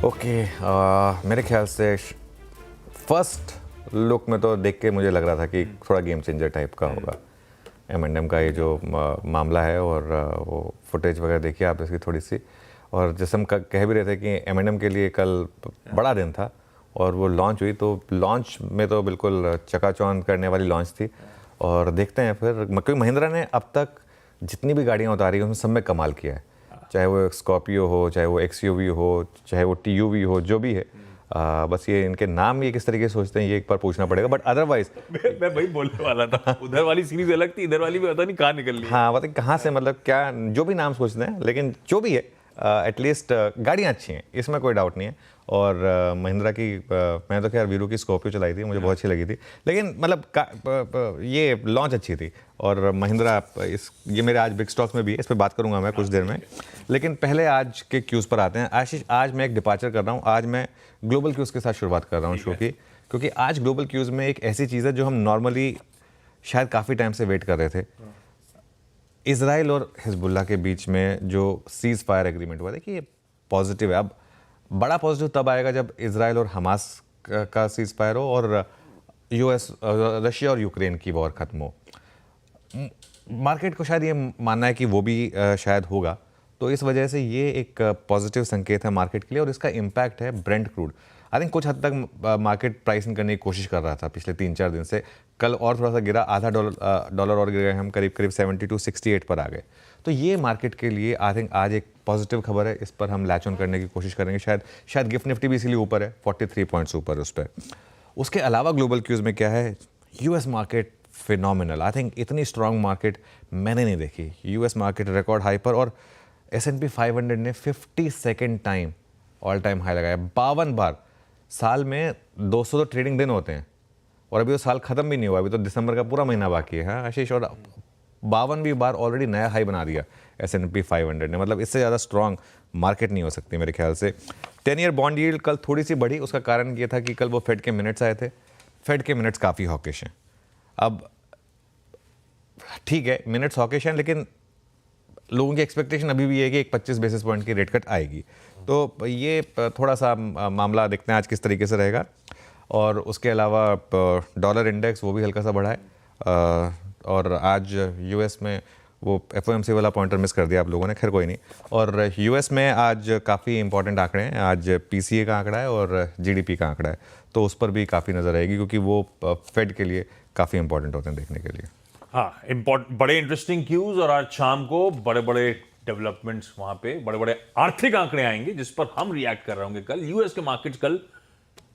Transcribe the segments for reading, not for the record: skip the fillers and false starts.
Okay मेरे ख्याल से फर्स्ट लुक में तो देख के मुझे लग रहा था कि थोड़ा गेम चेंजर टाइप का होगा M&M का ये जो मामला है। और वो फुटेज वगैरह देखिए आप इसकी थोड़ी सी, और जैसे हम कह भी रहे थे कि M&M के लिए कल बड़ा दिन था और वो लॉन्च हुई, तो लॉन्च में तो बिल्कुल चकाचौंध करने वाली लॉन्च थी। और देखते हैं फिर, क्योंकि महिंद्रा ने अब तक जितनी भी गाड़ियाँ उतारी हैं उसमें सब में कमाल किया है, चाहे वो स्कॉर्पियो हो, चाहे वो XUV हो, चाहे वो TUV हो, जो भी है। बस ये इनके नाम ये किस तरीके से सोचते हैं ये एक बार पूछना पड़ेगा, बट अदरवाइज मैं वही बोलने वाला था। उधर वाली सीरीज अलग थी, इधर वाली भी पता नहीं कहाँ निकल ली। हाँ मतलब कहाँ से, मतलब क्या जो भी नाम सोचते हैं, लेकिन जो भी है एटलीस्ट गाड़ियाँ अच्छी हैं, इसमें कोई डाउट नहीं है। और महिंद्रा की मैं तो खैर वीरू की स्कॉर्पियो चलाई थी, मुझे बहुत अच्छी लगी थी, लेकिन मतलब ये लॉन्च अच्छी थी। और महिंद्रा ये मेरे आज बिग स्टॉक्स में भी है, इस पर बात करूंगा मैं कुछ देर में। लेकिन पहले आज के क्यूज़ पर आते हैं। आशीष, आज मैं एक डिपार्चर कर रहा हूँ, आज मैं ग्लोबल क्यूज़ के साथ शुरुआत कर रहा हूँ शो की, क्योंकि आज ग्लोबल क्यूज़ में एक ऐसी चीज़ है जो हम नॉर्मली शायद काफ़ी टाइम से वेट कर रहे थे। इजराइल और हिजबुल्लाह के बीच में जो सीज़ फायर एग्रीमेंट हुआ, देखिए पॉजिटिव है। अब बड़ा पॉजिटिव तब आएगा जब इजराइल और हमास का सीज़ फायर हो और रशिया और यूक्रेन की वॉर ख़त्म हो। मार्केट को शायद ये मानना है कि वो भी शायद होगा, तो इस वजह से ये एक पॉजिटिव संकेत है मार्केट के लिए। और इसका इम्पैक्ट है ब्रेंट क्रूड। आई थिंक कुछ हद तक मार्केट प्राइसिंग करने की कोशिश कर रहा था पिछले 3-4 दिन से, कल और थोड़ा सा गिरा, आधा डॉलर और गिर गए, हम करीब 72 68 पर आ गए। तो ये मार्केट के लिए आई थिंक आज एक पॉजिटिव खबर है, इस पर हम लैच ऑन करने की कोशिश करेंगे। शायद गिफ्ट निफ्टी भी इसीलिए ऊपर है, 43 पॉइंट्स ऊपर उस पर। उसके अलावा ग्लोबल क्यूज़ में क्या है, US market phenomenal. I think इतनी स्ट्रॉन्ग मार्केट मैंने नहीं देखी। US मार्केट रिकॉर्ड हाई पर, और S&P 500 ने 52nd time all time high लगाया, 52 बार। साल में 200 तो ट्रेडिंग दिन होते हैं, और अभी तो साल ख़त्म भी नहीं हुआ, अभी तो दिसंबर का पूरा महीना बाकी है। हाँ आशीष, और 52वीं बार ऑलरेडी नया हाई बना दिया S&P 500 ने। मतलब इससे ज़्यादा स्ट्रॉन्ग मार्केट नहीं हो सकती मेरे ख्याल से। 10 ईयर बॉन्ड यील्ड कल थोड़ी सी बढ़ी, उसका कारण ये था कि कल वो फेड के मिनट्स आए थे। फेड के मिनट्स काफ़ी हॉकिश हैं। अब ठीक है, मिनट्स हॉकिश हैं, लेकिन लोगों की एक्सपेक्टेशन अभी भी है कि एक 25 बेसिस पॉइंट की रेट कट आएगी। तो ये थोड़ा सा मामला देखते हैं आज किस तरीके से रहेगा। और उसके अलावा डॉलर इंडेक्स वो भी हल्का सा बढ़ा है। और आज US में वो FOMC वाला पॉइंटर मिस कर दिया आप लोगों ने, खैर कोई नहीं। और US में आज काफ़ी इंपॉर्टेंट आंकड़े हैं, आज PCA का आंकड़ा है और GDP का आंकड़ा है, तो उस पर भी काफ़ी नज़र आएगी, क्योंकि वो फेड के लिए काफ़ी इंपॉर्टेंट होते हैं देखने के लिए। हाँ, बड़े इंटरेस्टिंग क्यूज, और आज शाम को बड़े बड़े डेवलपमेंट्स, वहां पे बड़े बड़े आर्थिक आंकड़े आएंगे जिस पर हम रिएक्ट कर रहे होंगे। कल US के मार्केट्स कल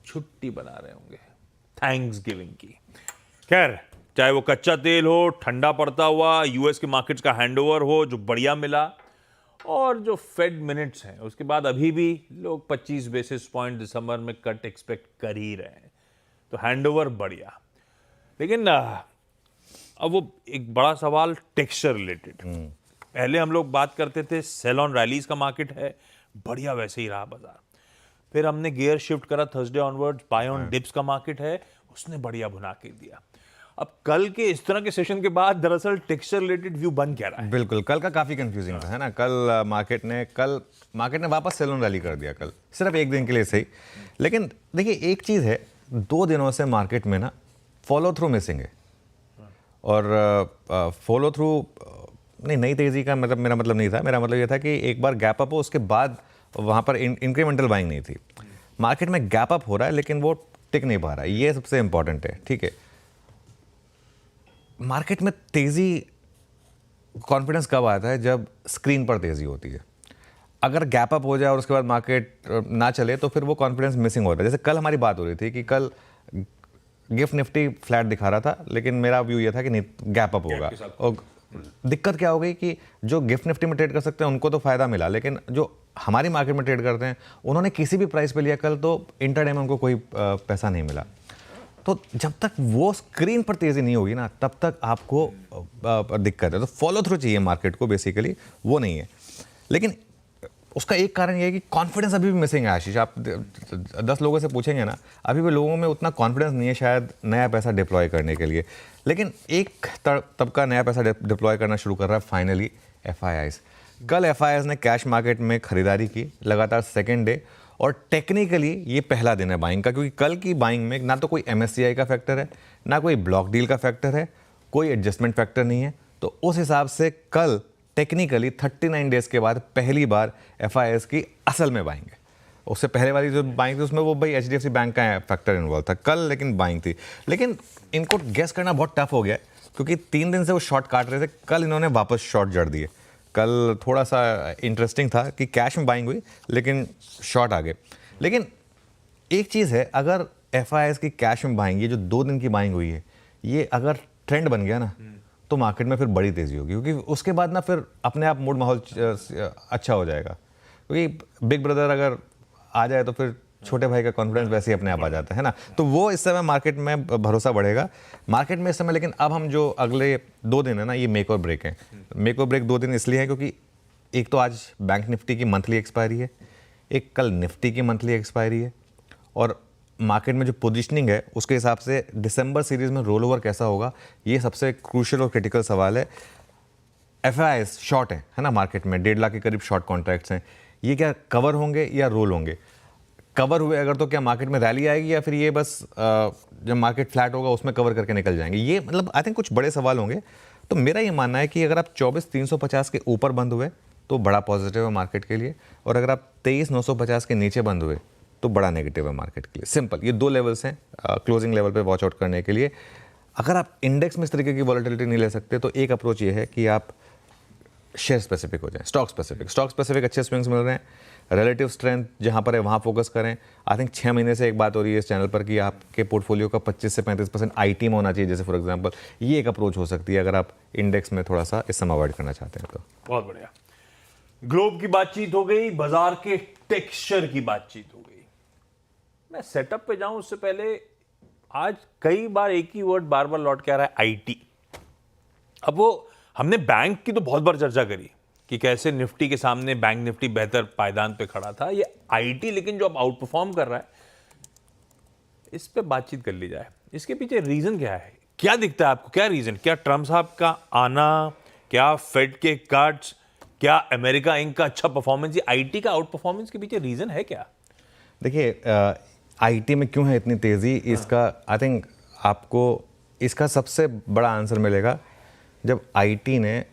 छुट्टी बना रहे होंगे थैंक्स गिविंग की। खैर, चाहे वो कच्चा तेल हो ठंडा पड़ता हुआ, US के मार्केट्स का हैंडओवर हो जो बढ़िया मिला, और जो फेड मिनट्स हैं उसके बाद अभी भी लोग 25 बेसिस पॉइंट दिसंबर में कट एक्सपेक्ट कर ही रहे हैं, तो हैंडओवर बढ़िया। लेकिन अब वो एक बड़ा सवाल टेक्सचर रिलेटेड। पहले हम लोग बात करते थे सेल ऑन रैलीज का मार्केट है, बढ़िया वैसे ही रहा बाजार। फिर हमने गियर शिफ्ट करा Thursday onwards, buy on dips का मार्केट है, उसने बढ़िया भुना के दिया। अब कल के इस तरह के सेशन के बाद दरअसल टेक्सचर रिलेटेड व्यू बन क्या रहा है? बिल्कुल, कल का काफ़ी कंफ्यूजिंग था, है ना। कल मार्केट ने वापस सेल ऑन रैली कर दिया, कल सिर्फ एक दिन के लिए सही। लेकिन देखिए एक चीज़ है, 2 दिनों से मार्केट में ना फॉलो थ्रू मिसिंग है। और फॉलो थ्रू नहीं, नई तेज़ी का मतलब मेरा मतलब नहीं था। मेरा मतलब ये था कि एक बार गैप अप हो, उसके बाद वहाँ पर इंक्रीमेंटल बाइंग नहीं थी। मार्केट में गैप अप हो रहा है, लेकिन वो टिक नहीं पा रहा है, ये सबसे इंपॉर्टेंट है, ठीक है। मार्केट में तेज़ी, कॉन्फिडेंस कब आता है, जब स्क्रीन पर तेज़ी होती है। अगर गैप अप हो जाए और उसके बाद मार्केट ना चले, तो फिर वो कॉन्फिडेंस मिसिंग हो रहा है। जैसे कल हमारी बात हो रही थी कि कल गिफ्ट निफ्टी फ्लैट दिखा रहा था, लेकिन मेरा व्यू ये था कि नहीं, गैप अप होगा। और दिक्कत क्या हो गई कि जो गिफ्ट निफ्टी में ट्रेड कर सकते हैं उनको तो फ़ायदा मिला, लेकिन जो हमारी मार्केट में ट्रेड करते हैं उन्होंने किसी भी प्राइस पे लिया कल, तो इंटरडे में उनको कोई पैसा नहीं मिला। तो जब तक वो स्क्रीन पर तेज़ी नहीं होगी ना, तब तक आपको दिक्कत है। तो फॉलो थ्रू चाहिए मार्केट को, बेसिकली वो नहीं है। लेकिन उसका एक कारण ये है कि कॉन्फिडेंस अभी भी मिसिंग है आशीष। आप 10 लोगों से पूछेंगे ना, अभी भी लोगों में उतना कॉन्फिडेंस नहीं है शायद नया पैसा डिप्लॉय करने के लिए। लेकिन एक तबका नया पैसा डिप्लॉय करना शुरू कर रहा है फाइनली, FIIs। कल FIIs ने कैश मार्केट में खरीदारी की लगातार सेकेंड डे, और टेक्निकली ये पहला दिन है बाइंग का, क्योंकि कल की बाइंग में ना तो कोई MSCI का फैक्टर है, ना कोई ब्लॉक डील का फैक्टर है, कोई एडजस्टमेंट फैक्टर नहीं है। तो उस हिसाब से कल टेक्निकली 39 डेज के बाद पहली बार FIS की असल में बाइंग है। उससे पहले वाली जो बाइंग थी उसमें वो भाई HDFC बैंक का फैक्टर इन्वॉल्व था कल, लेकिन बाइंग थी। लेकिन इनको गेस करना बहुत टफ हो गया है, क्योंकि 3 दिन से वो शॉर्ट काट रहे थे, कल इन्होंने वापस शॉर्ट जड़ दिए। कल थोड़ा सा इंटरेस्टिंग था कि कैश में बाइंग हुई लेकिन शॉर्ट आ गए। लेकिन एक चीज़ है, अगर FIS की कैश में बाइंग, ये जो 2 दिन की बाइंग हुई है, ये अगर ट्रेंड बन गया ना तो मार्केट में फिर बड़ी तेज़ी होगी, क्योंकि उसके बाद ना फिर अपने आप मूड माहौल अच्छा हो जाएगा। क्योंकि बिग ब्रदर अगर आ जाए तो फिर छोटे भाई का कॉन्फिडेंस वैसे ही अपने आप आ जाता है ना, तो वो इस समय मार्केट में भरोसा बढ़ेगा मार्केट में इस समय। लेकिन अब हम जो अगले 2 दिन है ना, ये मेक और ब्रेक हैं। मेक और ब्रेक 2 दिन इसलिए है क्योंकि एक तो आज बैंक निफ्टी की मंथली एक्सपायरी है, एक कल निफ्टी की मंथली एक्सपायरी है, और मार्केट में जो पोजीशनिंग है उसके हिसाब से दिसंबर सीरीज में रोल ओवर कैसा होगा, ये सबसे क्रूशियल और क्रिटिकल सवाल है। FIS शॉर्ट है ना, मार्केट में 1.5 लाख के करीब शॉर्ट कॉन्ट्रैक्ट्स हैं, ये क्या कवर होंगे या रोल होंगे? कवर हुए अगर तो क्या मार्केट में रैली आएगी, या फिर ये बस जब मार्केट फ्लैट होगा उसमें कवर करके निकल जाएंगे? ये मतलब आई थिंक कुछ बड़े सवाल होंगे। तो मेरा ये मानना है कि अगर आप 24,350 के ऊपर बंद हुए तो बड़ा पॉजिटिव है मार्केट के लिए, और अगर आप 23,950 के नीचे बंद हुए तो बड़ा नेगेटिव है मार्केट के लिए। सिंपल, ये 2 लेवल्स हैं क्लोजिंग लेवल पे वॉच आउट करने के लिए। अगर आप इंडेक्स में इस तरीके की वॉलेटिलिटी नहीं ले सकते तो एक अप्रोच ये है कि आप शेयर स्पेसिफिक हो जाए, स्टॉक स्पेसिफिक अच्छे स्विंग्स मिल रहे हैं, रिलेटिव स्ट्रेंथ जहां पर है वहां फोकस करें। आई थिंक 6 महीने से एक बात हो रही है इस चैनल पर कि आपके पोर्टफोलियो का 25 से 35% IT में होना चाहिए, जैसे फॉर एग्जांपल। ये एक अप्रोच हो सकती है अगर आप इंडेक्स में थोड़ा सा इस समय अवॉइड करना चाहते हैं तो। बहुत बढ़िया। ग्लोब की बातचीत हो गई, बाजार के टेक्सचर की बातचीत हो गई। मैं सेटअप पे जाऊं उससे पहले, आज कई बार एक ही वर्ड बार बार लौट के आ रहा है, IT। अब वो हमने बैंक की तो बहुत बार चर्चा करी कि कैसे निफ्टी के सामने बैंक निफ्टी बेहतर पायदान पे खड़ा था, ये IT लेकिन जो अब आउट परफॉर्म कर रहा है, इस पे बातचीत कर ली जाए। इसके पीछे रीजन क्या है, क्या दिखता है आपको, क्या रीजन? क्या ट्रम्प साहब का आना, क्या फेड के कट्स, क्या अमेरिका इंक का अच्छा परफॉर्मेंस, ये IT का आउट परफॉर्मेंस के पीछे रीजन है क्या? देखिए IT में क्यों है इतनी तेजी, इसका आई थिंक आपको इसका सबसे बड़ा आंसर मिलेगा जब IT ने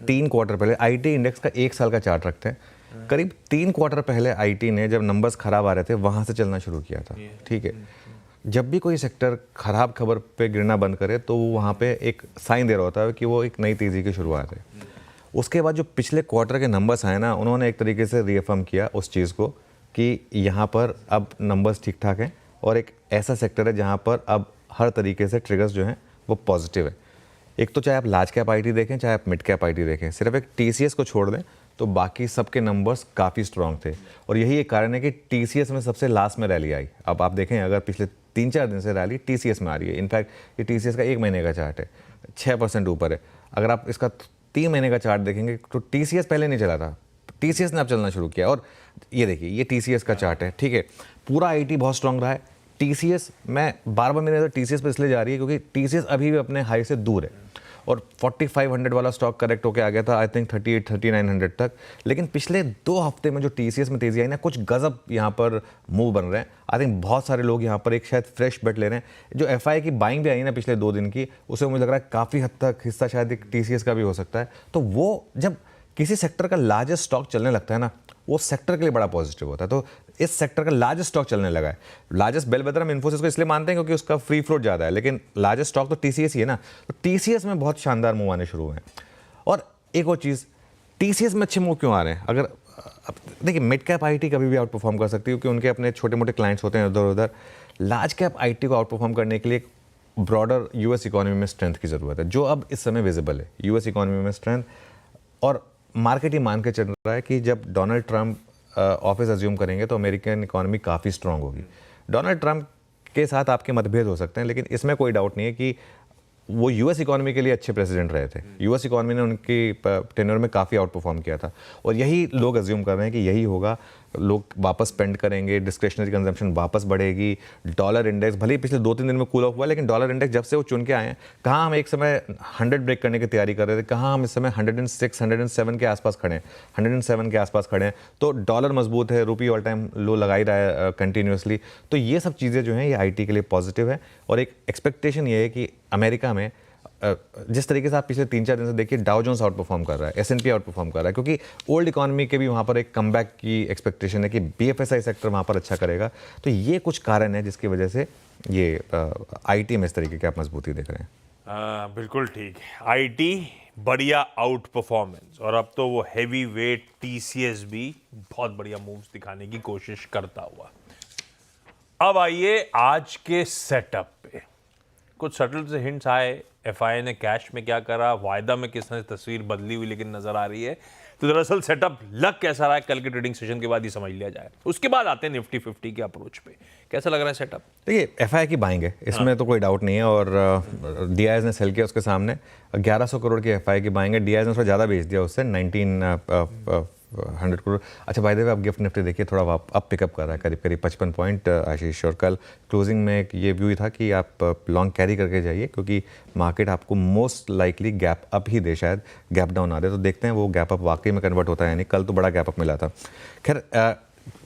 3 क्वार्टर पहले, IT इंडेक्स का 1 साल का चार्ट रखते हैं, करीब 3 क्वार्टर पहले IT ने जब नंबर्स खराब आ रहे थे वहां से चलना शुरू किया था। ठीक है, जब भी कोई सेक्टर खराब खबर पे गिरना बंद करे तो वो वहाँ पे एक साइन दे रहा होता है कि वो एक नई तेजी की शुरुआत है। उसके बाद जो पिछले क्वार्टर के नंबर्स आए ना, उन्होंने एक तरीके से रीअफर्म किया उस चीज़ को कि यहाँ पर अब नंबर्स ठीक ठाक हैं, और एक ऐसा सेक्टर है जहाँ पर अब हर तरीके से ट्रिगर्स जो हैं वो पॉजिटिव है। एक तो चाहे आप लार्ज कैप IT देखें, चाहे आप मिड कैप IT देखें, सिर्फ एक TCS को छोड़ दें तो बाकी सबके नंबर्स काफ़ी स्ट्रॉन्ग थे। और यही एक कारण है कि TCS में सबसे लास्ट में रैली आई। अब आप देखें, अगर पिछले 3-4 दिन से रैली TCS में आ रही है। इनफैक्ट ये TCS का 1 महीने का चार्ट है, 6% ऊपर है। अगर आप इसका 3 महीने का चार्ट देखेंगे तो TCS पहले नहीं चला था, TCS ने अब चलना शुरू किया। और ये देखिए, ये TCS का चार्ट है, ठीक है, पूरा IT बहुत स्ट्रॉन्ग रहा है। TCS, मैं बार बार मेरी नज़र TCS पर इसलिए जा रही है क्योंकि TCS अभी भी अपने हाई से दूर है, और 4500 वाला स्टॉक करेक्ट होकर आ गया था आई थिंक 38-3900 तक। लेकिन पिछले 2 हफ्ते में जो TCS में तेजी आई ना, कुछ गजब यहाँ पर मूव बन रहे हैं। आई थिंक बहुत सारे लोग यहाँ पर एक शायद फ्रेश बेट ले रहे हैं। जो FI की बाइंग भी आई ना पिछले 2 दिन की, उससे मुझे लग रहा है काफ़ी हद तक हिस्सा शायद एक TCS का भी हो सकता है। तो वो जब किसी सेक्टर का लार्जेस्ट स्टॉक चलने लगता है ना, वो सेक्टर के लिए बड़ा पॉजिटिव होता है। तो इस सेक्टर का लार्जेस्ट स्टॉक चलने लगा है। लार्जेस्ट बेलवेदर हम इन्फोसिस को इसलिए मानते हैं क्योंकि उसका फ्री फ्लोट ज़्यादा है, लेकिन लार्जेस्ट स्टॉक तो TCS ही है ना। तो TCS में बहुत शानदार मूव आने शुरू हुए हैं। और एक और चीज़, TCS में अच्छे मूव क्यों आ रहे हैं? अगर देखिए, मिड कैप IT कभी भी आउट परफॉर्म कर सकती है क्योंकि उनके अपने छोटे मोटे क्लाइंट्स होते हैं इधर उधर। लार्ज कैप IT को आउट परफॉर्म करने के लिए एक ब्रॉडर US इकोनॉमी में स्ट्रेंथ की ज़रूरत है, जो अब इस समय विजिबल है। US इकोनॉमी में स्ट्रेंथ, और मार्केट ही मान के चल रहा है कि जब डोनाल्ड ट्रंप ऑफिस अज्यूम करेंगे तो अमेरिकन इकोनॉमी काफ़ी स्ट्रांग होगी। डोनाल्ड ट्रंप के साथ आपके मतभेद हो सकते हैं, लेकिन इसमें कोई डाउट नहीं है कि वो US इकोनॉमी के लिए अच्छे प्रेसिडेंट रहे थे। US इकोनॉमी ने उनकी टेन्योर में काफ़ी आउट परफॉर्म किया था, और यही लोग अज्यूम कर रहे हैं कि यही होगा। लोग वापस स्पेंड करेंगे, डिस्क्रिशनरी कंजम्पशन वापस बढ़ेगी, डॉलर इंडेक्स भले ही पिछले 2-3 दिन में कूल ऑफ हुआ, लेकिन डॉलर इंडेक्स जब से वो चुन के आए हैं, कहाँ हम एक समय 100 ब्रेक करने की तैयारी कर रहे थे, कहाँ हम इस समय 106, 107 के आसपास खड़े हैं, 107 के आसपास खड़े हैं। तो डॉलर मजबूत है, रुपी ऑल टाइम लो लगा ही रहा है कंटिन्यूसली। तो ये सब चीज़ें जो हैं ये IT के लिए पॉजिटिव है। और एक एक्सपेक्टेशन ये है कि अमेरिका में जिस तरीके से आप पिछले 3-4 दिन से देखिए, डाउ जोन्स आउट परफॉर्म कर रहा है, S&P आउट परफॉर्म कर रहा है, क्योंकि ओल्ड इकोनॉमी के भी वहाँ पर एक कमबैक की एक्सपेक्टेशन है कि BFSI सेक्टर वहाँ पर अच्छा करेगा। तो ये कुछ कारण है जिसकी वजह से ये IT में इस तरीके की आप मजबूती देख रहे हैं। बिल्कुल ठीक है। IT बढ़िया आउट परफॉर्मेंस, और अब तो वो हैवी वेट TCS भी बहुत बढ़िया मूव्स दिखाने की कोशिश करता हुआ। अब आइए आज के सेटअप पे। कुछ सटल से हिंट्स आए, FI ने कैश में क्या करा, वायदा में किस तरह से तस्वीर बदली हुई लेकिन नजर आ रही है। तो दरअसल सेटअप लग कैसा रहा है, कल के ट्रेडिंग सेशन के बाद ही समझ लिया जाए। उसके बाद आते हैं निफ्टी 50 के अप्रोच पे। कैसा लग रहा है सेटअप? देखिए, FI की बाइंग है, इसमें तो कोई डाउट नहीं है। और DIs ने सेल किया उसके सामने 1100 करोड़ की FI की बाइंग है। DIs ने थोड़ा ज़्यादा बेच दिया उससे, 1900 करोड़। अच्छा, बाय द वे आप गिफ्ट निफ्टी देखिए, थोड़ा अब पिकअप कर रहा है, करीब करीब 55 पॉइंट आशीष। और कल क्लोजिंग में ये व्यू ही था कि आप लॉन्ग कैरी करके जाइए, क्योंकि मार्केट आपको मोस्ट लाइकली गैप अप ही दे, शायद गैप डाउन आ दे। तो देखते हैं वो गैप अप वाकई में कन्वर्ट होता है या नहीं। कल तो बड़ा गैप अप मिला था। खैर,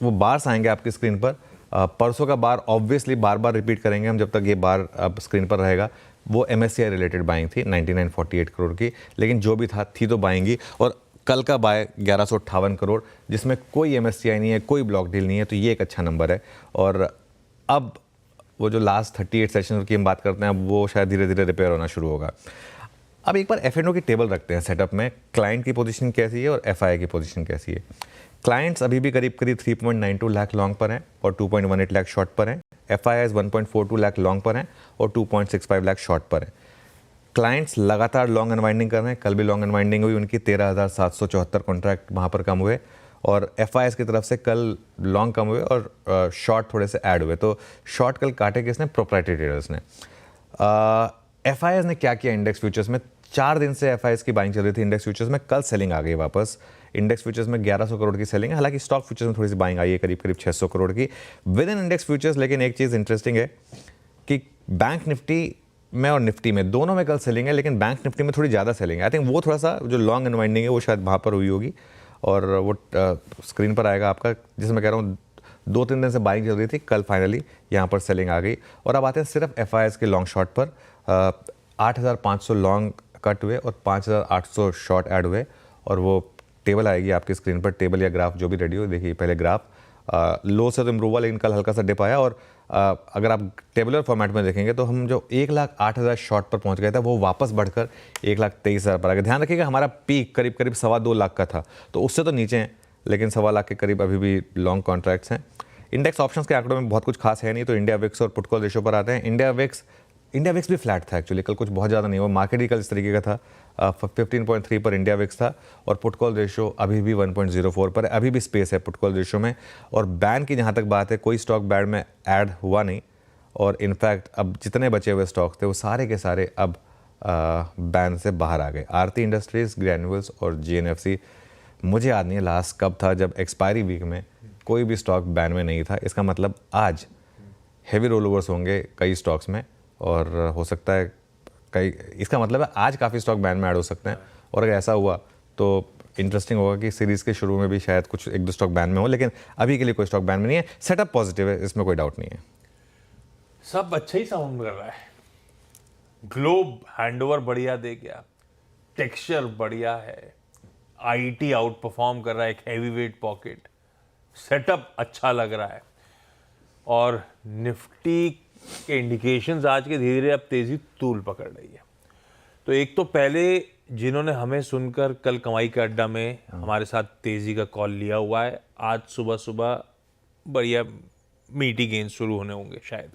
वो बार्स आएंगे आपकी स्क्रीन पर। परसों का बार ऑब्वियसली बार बार रिपीट करेंगे हम जब तक ये बार अब स्क्रीन पर रहेगा। वो MSCI रिलेटेड बाइंग थी 9948 करोड़ की, लेकिन जो भी था थी तो बाइंग ही। और कल का बाय 1158 करोड़, जिसमें कोई MSCI नहीं है, कोई ब्लॉक डील नहीं है, तो ये एक अच्छा नंबर है। और अब वो जो लास्ट 38 सेशन की हम बात करते हैं, अब वो शायद धीरे धीरे रिपेयर होना शुरू होगा। अब एक बार F&O की टेबल रखते हैं सेटअप में। क्लाइंट की पोजीशन कैसी है और FI की पोजीशन कैसी है। क्लाइंट्स अभी भी करीब करीब 3.92 लाख लॉन्ग पर हैं और 2.18 लाख शॉर्ट पर हैं। FIs 1.42 लाख लॉन्ग पर हैं और 2.65 लाख शॉर्ट पर हैं। क्लाइंट्स लगातार लॉन्ग अनवाइंडिंग कर रहे हैं। कल भी लॉन्ग अनवाइंडिंग हुई उनकी, 13,774 कॉन्ट्रैक्ट वहाँ पर कम हुए। और FIs की तरफ से कल लॉन्ग कम हुए और शॉर्ट थोड़े से ऐड हुए। तो शॉर्ट कल काटे किसने? प्रोप्राइटरी ट्रेडर्स ने। FIs ने क्या किया इंडेक्स फ्यूचर्स में? 4 दिन से FIs की बाइंग चल रही थी इंडेक्स फ्यूचर्स में, कल सेलिंग आ गई वापस। इंडेक्स फ्यूचर्स में 1100 करोड़ की सेलिंग है, हालांकि स्टॉक फ्यूचर्स में थोड़ी सी बाइंग आई है, करीब करीब 600 करोड़ की विद इन इंडेक्स फ्यूचर्स। लेकिन एक चीज़ इंटरेस्टिंग है कि बैंक निफ्टी में और निफ्टी में दोनों में कल सेलिंग है, लेकिन बैंक निफ्टी में थोड़ी ज़्यादा सेलिंग है। आई थिंक वो थोड़ा सा जो लॉन्ग अनवाइंडिंग है वो शायद वहाँ पर हुई होगी, और वो स्क्रीन पर आएगा आपका, जिसमें कह रहा हूँ 2-3 दिन से बाइंग चल रही थी, कल फाइनली यहाँ पर सेलिंग आ गई। और अब आते हैं सिर्फ FIs के लॉन्ग शॉर्ट पर। 8,500 लॉन्ग कट हुए और 5,800 शॉर्ट ऐड हुए। और वो टेबल आएगी आपकी स्क्रीन पर, टेबल या ग्राफ जो भी रेडी हो। देखिए पहले ग्राफ लो से तो इम्प्रूव हुआ, लेकिन कल हल्का सा डिप आया। और अगर आप टेबुलर फॉर्मेट में देखेंगे तो हम जो 1,08,000 शॉर्ट पर पहुंच गए थे, वो वापस बढ़कर 1,23,000 पर आ गया। ध्यान रखिएगा, हमारा पीक करीब करीब 2.25 लाख का था, तो उससे तो नीचे हैं, लेकिन 2.25 लाख के करीब अभी भी लॉन्ग कॉन्ट्रैक्ट्स हैं। इंडेक्स ऑप्शंस के आंकड़ों में बहुत कुछ खास है नहीं, तो इंडिया विक्स और पुट कॉल रेशो पर आते हैं। इंडिया विक्स भी फ्लैट था एक्चुअली, कल कुछ बहुत ज़्यादा नहीं हुआ। मार्केट ही कल इस तरीके का था। 15.3 पर इंडिया विक्स था और पुट कॉल रेशो अभी भी 1.04 पर है। अभी भी स्पेस है पुट कॉल रेशो में। और बैन की जहाँ तक बात है, कोई स्टॉक बैन में ऐड हुआ नहीं। और इनफैक्ट अब जितने बचे हुए स्टॉक्स थे वो सारे के सारे अब बैन से बाहर आ गए। आरती इंडस्ट्रीज, ग्रैन्युअल्स और GNFC। मुझे याद नहीं है लास्ट कब था जब एक्सपायरी वीक में कोई भी स्टॉक बैन में नहीं था। इसका मतलब आज हेवी रोल ओवर्स होंगे कई स्टॉक्स में, और हो सकता है इसका मतलब है आज काफ़ी स्टॉक बैन में ऐड हो सकते हैं। और अगर ऐसा हुआ तो इंटरेस्टिंग होगा कि सीरीज़ के शुरू में भी शायद कुछ 1-2 स्टॉक बैन में हो, लेकिन अभी के लिए कोई स्टॉक बैन में नहीं है। सेटअप पॉजिटिव है, इसमें कोई डाउट नहीं है। सब अच्छा ही साउंड कर रहा है। ग्लोब हैंडओवर बढ़िया दे गया, टेक्सचर बढ़िया है, IT आउट परफॉर्म कर रहा है, एक हैवी वेट पॉकेट, सेटअप अच्छा लग रहा है। और निफ्टी के इंडिकेशंस आज के धीरे धीरे अब तेजी तूल पकड़ रही है। तो एक तो पहले जिन्होंने हमें सुनकर कल कमाई के अड्डा में हमारे साथ तेजी का कॉल लिया हुआ है, आज सुबह सुबह बढ़िया मीठी गेंद शुरू होने होंगे शायद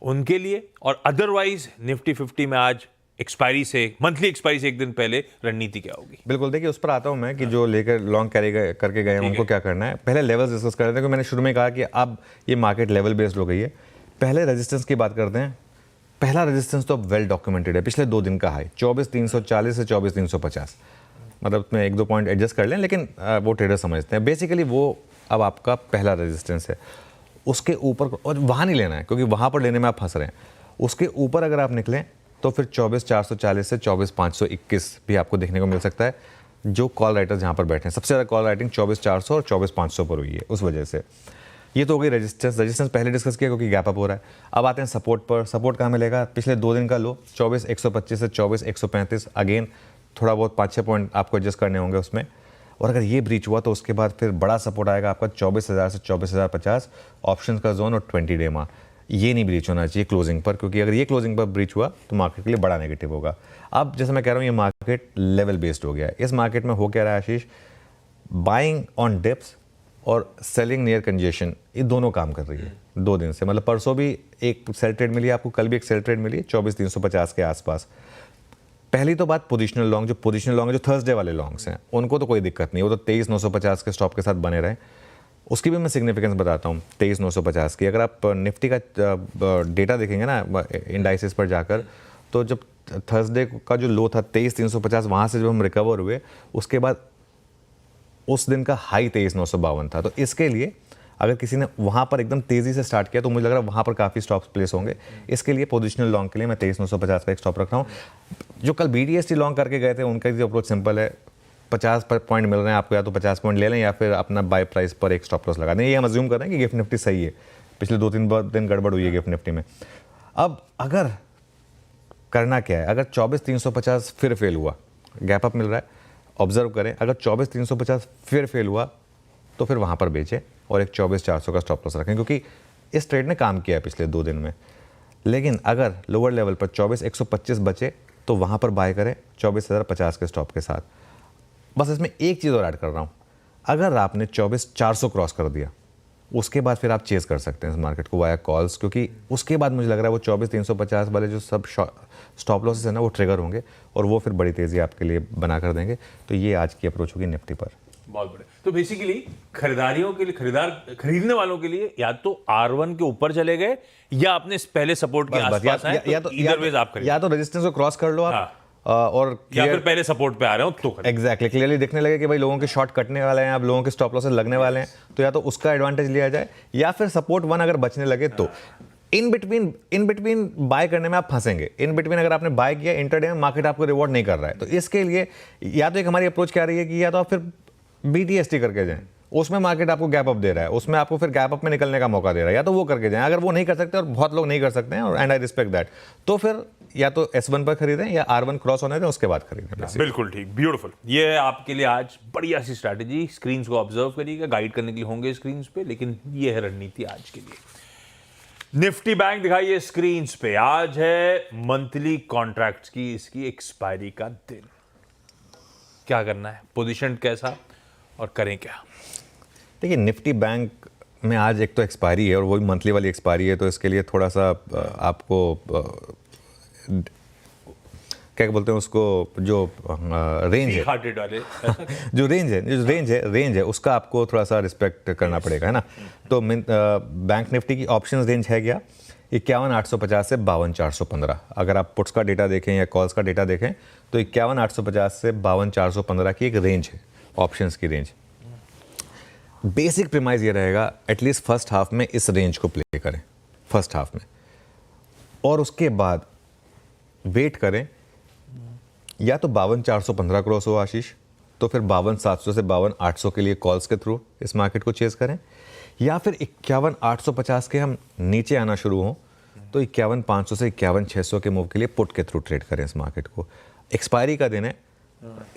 उनके लिए। और अदरवाइज निफ्टी 50 में आज एक्सपायरी से, मंथली एक्सपायरी से एक दिन पहले रणनीति क्या होगी? बिल्कुल, देखिए उस पर आता हूं मैं कि जो लेकर लॉन्ग कैरी करके गए हैं उनको क्या करना है। पहले लेवल्स डिस्कस कर रहे थे, क्योंकि मैंने शुरू में कहा कि अब ये मार्केट लेवल बेस्ड हो गई है। पहले रेजिस्टेंस की बात करते हैं। पहला रेजिस्टेंस तो वेल डॉक्यूमेंटेड है, पिछले 2 दिन का हाई 24,340 से 24,350। मतलब उसमें 1-2 पॉइंट एडजस्ट कर लें, लेकिन वो ट्रेडर समझते हैं। बेसिकली वो अब आपका पहला रेजिस्टेंस है, उसके ऊपर, और वहाँ नहीं लेना है क्योंकि वहाँ पर लेने में आप फंस रहे हैं। उसके ऊपर अगर आप निकलें तो फिर 24,440 से 24,521 भी आपको देखने को मिल सकता है, जो कॉल राइटर्स जहाँ पर बैठे हैं। सबसे ज़्यादा कॉल राइटिंग 24,400 और 24,500 पर हुई है उस वजह से। ये तो हो गई रेजिस्टेंस पहले डिस्कस किया क्योंकि गैप अप हो रहा है। अब आते हैं सपोर्ट पर। सपोर्ट कहाँ मिलेगा? पिछले 2 दिन का लो 24,125 से 24,135। अगेन थोड़ा बहुत 5-6 पॉइंट आपको एडजस्ट करने होंगे उसमें, और अगर ये ब्रीच हुआ तो उसके बाद फिर बड़ा सपोर्ट आएगा आपका 24,000 से 24,050 ऑप्शंस का जोन और 20 डे मा। ये नहीं ब्रीच होना चाहिए क्लोजिंग पर, क्योंकि अगर ये क्लोजिंग पर ब्रीच हुआ तो मार्केट के लिए बड़ा नेगेटिव होगा। अब जैसे मैं कह रहा हूँ, ये मार्केट लेवल बेस्ड हो गया है। इस मार्केट में हो क्या रहा है आशीष? बाइंग ऑन डिप्स और सेलिंग नियर कंजेशन, ये दोनों काम कर रही है 2 दिन से। मतलब परसों भी एक सेल ट्रेड मिली आपको, कल भी एक सेल ट्रेड मिली 24,350 के आसपास। पहली तो बात पोजिशनल लॉन्ग, जो पोजिशनल लॉन्ग है, जो थर्सडे वाले लॉन्ग्स हैं, उनको तो कोई दिक्कत नहीं, वो तो 23,950 के स्टॉप के साथ बने रहे। उसकी भी मैं सिग्निफिकेंस बताता हूँ 23,950 की। अगर आप निफ्टी का डेटा देखेंगे ना इंडाइसिस पर जाकर, तो जब थर्सडे का जो लो था 23,350, वहाँ से जब हम रिकवर हुए, उसके बाद उस दिन का हाई 23,952 था। तो इसके लिए अगर किसी ने वहाँ पर एकदम तेज़ी से स्टार्ट किया तो मुझे लग रहा है वहाँ पर काफ़ी स्टॉप्स प्लेस होंगे। इसके लिए पोजिशनल लॉन्ग के लिए मैं 23,950 का एक स्टॉप रख रहा हूँ। जो कल BDST लॉन्ग करके गए थे, उनका जो अप्रोच सिंपल है, 50 पॉइंट मिल रहे हैं आपको, या तो 50 पॉइंट ले लें या फिर अपना बाय प्राइस पर एक स्टॉप लॉस लगा दें। ये हम अज्यूम कर रहे हैं कि गिफ्ट निफ्टी सही है। पिछले 2-3 दिन गड़बड़ हुई है गिफ्ट निफ्टी में। अब अगर करना क्या है, अगर 24,350 फिर फेल हुआ, गैप अप मिल रहा है, ऑब्जर्व करें, अगर 24,350 फिर फेल हुआ तो फिर वहाँ पर बेचें और एक 24,400 का स्टॉप लॉस रखें, क्योंकि इस ट्रेड ने काम किया है पिछले 2 दिन में। लेकिन अगर लोअर लेवल पर 24,125 बचे तो वहाँ पर बाय करें 24,050 के स्टॉप के साथ। बस इसमें एक चीज़ और ऐड कर रहा हूँ, अगर आपने 24,400 क्रॉस कर दिया, उसके बाद फिर आप चेस कर सकते हैं इस मार्केट को वाया कॉल्स, क्योंकि उसके बाद मुझे लग रहा है वो 24,350 वाले जो सब स्टॉप लॉसेस है ना, वो ट्रिगर होंगे और वो फिर बड़ी तेज़ी आपके लिए बना कर देंगे। तो ये आज की अप्रोच होगी निफ्टी पर। बहुत बढ़िया। तो बेसिकली खरीदारियों के लिए, खरीदने वालों के लिए या तो R1 के ऊपर चले गए या अपने पहले सपोर्ट के आसपास आए, तो either ways आप खरीदें। या तो रेजिस्टेंस को क्रॉस कर लो आप, हाँ। और या फिर पहले सपोर्ट पे आ रहे हो तो एग्जैक्टली क्लियरली दिखने लगे कि भाई लोगों के शॉर्ट कटने वाले हैं, अब लोगों के स्टॉप लॉसेस लगने वाले हैं, तो या तो उसका एडवांटेज लिया जाए, या फिर सपोर्ट 1 अगर बचने लगे तो इन बिटवीन बाय करने में आप फंसेंगे। इन बिटवीन अगर आपने बाय किया, इंटरडे में मार्केट आपको रिवॉर्ड नहीं कर रहा है, तो इसके लिए या तो एक हमारी अप्रोच क्या रही है कि या तो आप फिर BTST करके जाएं, उसमें मार्केट आपको गैप अप दे रहा है, उसमें आपको फिर गैप अप में निकलने का मौका दे रहा है, या तो वो करके जाएं। अगर वो नहीं कर सकते, और बहुत लोग नहीं कर सकते हैं, और एंड आई रिस्पेक्ट दैट, तो फिर या तो S1 पर खरीदें या R1 क्रॉस होने दें, उसके बाद खरीदें। बिल्कुल ठीक, ब्यूटीफुल। ये है आपके लिए आज बढ़िया सी स्ट्रैटेजी। स्क्रीन्स को ऑब्जर्व करिएगा, गाइड करने के लिए होंगे स्क्रीन्स पे, लेकिन ये है रणनीति आज के लिए। निफ्टी बैंक दिखाइए स्क्रीन्स पे। आज है मंथली कॉन्ट्रैक्ट्स की इसकी एक्सपायरी का दिन। क्या करना है, पोजीशन कैसा और करें क्या? देखिए, निफ्टी बैंक में आज एक तो एक्सपायरी है और वही मंथली वाली एक्सपायरी है, तो इसके लिए थोड़ा सा आपको क्या बोलते हैं उसको, जो रेंज है, जो रेंज है उसका आपको थोड़ा सा रिस्पेक्ट करना पड़ेगा, है ना। तो बैंक निफ्टी की ऑप्शंस रेंज है क्या? 51,850 से 52,415। अगर आप पुट्स का डेटा देखें या कॉल्स का डेटा देखें तो 51,850 से 52,415 की एक रेंज है, ऑप्शंस की रेंज। बेसिक प्रीमाइज ये रहेगा, एटलीस्ट फर्स्ट हाफ में इस रेंज को प्ले करें, फर्स्ट हाफ में, और उसके बाद वेट करें या तो 52,415 क्रॉस हो आशीष, तो फिर 52,700 से 52,800 के लिए कॉल्स के थ्रू इस मार्केट को चेस करें, या फिर 51,850 के हम नीचे आना शुरू हों तो 51,500 से 51,600 के मूव के लिए पुट के थ्रू ट्रेड करें इस मार्केट को। एक्सपायरी का दिन है,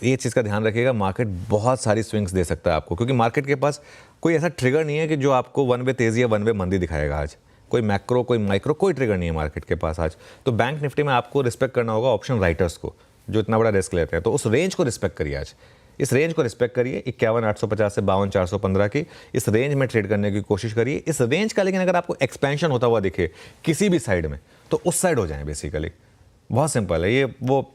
ये चीज़ का ध्यान रखिएगा, मार्केट बहुत सारी स्विंग्स दे सकता है आपको, क्योंकि मार्केट के पास कोई ऐसा ट्रिगर नहीं है कि जो आपको वन वे तेज़ी या वन वे मंदी दिखाएगा। आज कोई मैक्रो, कोई माइक्रो, कोई ट्रिगर नहीं है मार्केट के पास आज। तो बैंक निफ्टी में आपको रिस्पेक्ट करना होगा ऑप्शन राइटर्स को, जो इतना बड़ा रिस्क लेते हैं। तो उस रेंज को रिस्पेक्ट करिए, आज इस रेंज को रिस्पेक्ट करिए, 51,850 से 52,415 की इस रेंज में ट्रेड करने की कोशिश करिए इस रेंज का। लेकिन अगर आपको एक्सपेंशन होता हुआ दिखे किसी भी साइड में तो उस साइड हो जाए। बेसिकली बहुत सिंपल है ये, वो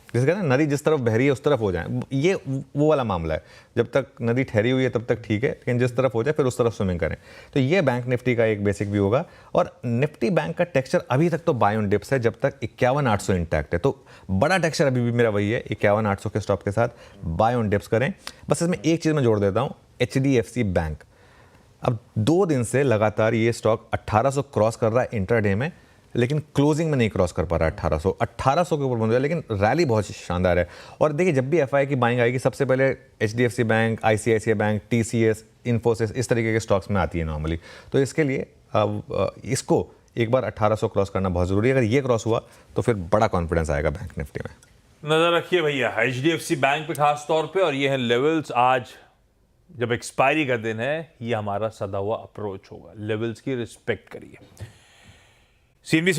जैसे कहते हैं नदी जिस तरफ बह रही है उस तरफ हो जाए, ये वो वाला मामला है। जब तक नदी ठहरी हुई है तब तक ठीक है, लेकिन जिस तरफ हो जाए फिर उस तरफ स्विमिंग करें। तो ये बैंक निफ्टी का एक बेसिक व्यू होगा। और निफ्टी बैंक का टेक्सचर अभी तक तो बाय ऑन डिप्स है जब तक 51,800 इंटैक्ट है। तो बड़ा टेक्सचर अभी भी मेरा वही है, 51,800 के स्टॉप के साथ बाय ऑन डिप्स करें। बस इसमें एक चीज़ मैं जोड़ देता हूँ, HDFC बैंक अब 2 दिन से लगातार ये स्टॉक 1800 क्रॉस कर रहा है इंट्राडे में, लेकिन क्लोजिंग में नहीं क्रॉस कर पा रहा है 1800 के ऊपर बंद हुआ है, लेकिन रैली बहुत शानदार है। और देखिए, जब भी एफआई की बाइंग आएगी, सबसे पहले HDFC bank, ICICI bank, TCS, Infosys, इस तरीके के स्टॉक्स में आती है नॉर्मली। तो इसके लिए इसको एक बार 1800 क्रॉस करना बहुत ज़रूरी है। अगर ये क्रॉस हुआ तो फिर बड़ा कॉन्फिडेंस आएगा बैंक निफ्टी में। नजर रखिए भैया एचडीएफसी बैंक पे खास तौर पे, और ये है लेवल्स। आज जब एक्सपायरी का दिन है, ये हमारा सदा हुआ अप्रोच होगा, लेवल्स की रिस्पेक्ट करिए। सीएनबी